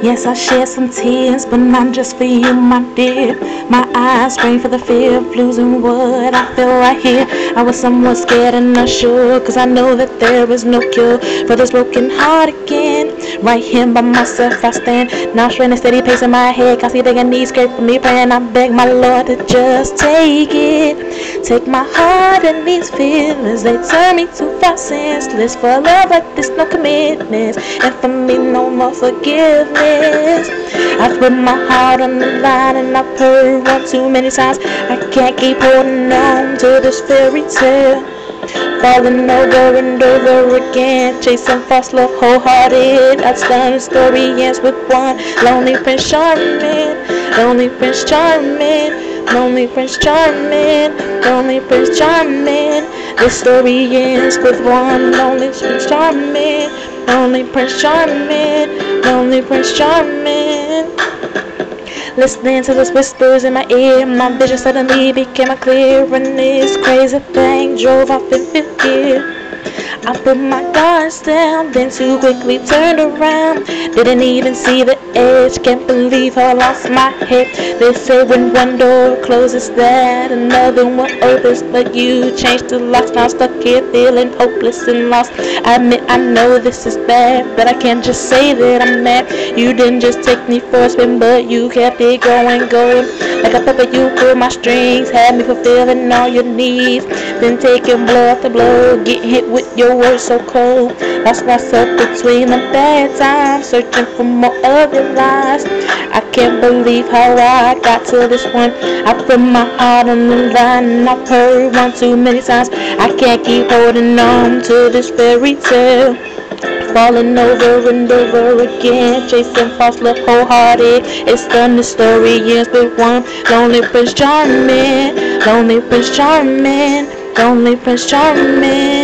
Yes, I shed some tears, but not just for you, my dear. My eyes strained for the fear of losing what I feel right here. I was somewhat scared and unsure, cause I know that there is no cure for this broken heart again. Right here by myself I stand, now straining a steady pace in my head. Constantly begging knees scrape for me, praying I beg my Lord to just take it. Take my heart and these feelings, they turn me to far senseless. For love like this, no commitments, and for me no more forgiveness. I've put my heart on the line and I've heard one too many times. I can't keep holding on to this fairy tale, falling over and over again, chasing false love wholehearted. I'd done the story ends with one lonely Prince Charming, lonely Prince Charming, lonely Prince Charming, lonely Prince Charming. This story ends with one lonely Prince Charming, lonely Prince Charming, lonely Prince Charming. Listening to those whispers in my ear, my vision suddenly became clear, and this crazy thing drove off in fifth gear. I put my guards down, then too quickly turned around. Didn't even see the edge, can't believe I lost my head. They say when one door closes that another one opens, but you changed the locks. Now I'm stuck here feeling hopeless and lost. I admit I know this is bad, but I can't just say that I'm mad. You didn't just take me for a spin, but you kept it going. Like a puppet you pulled my strings, had me fulfilling all your needs, then taking blow after blow, getting hit with your words so cold. Lost myself between the bad times, searching for more of your lies. I can't believe how I got to this one. I put my heart on the line and I've heard one too many times. I can't keep holding on to this fairy tale, falling over and over again, chasing false love wholehearted. It's done, the story ends with one lonely Prince Charming, lonely Prince Charming, lonely Prince Charming.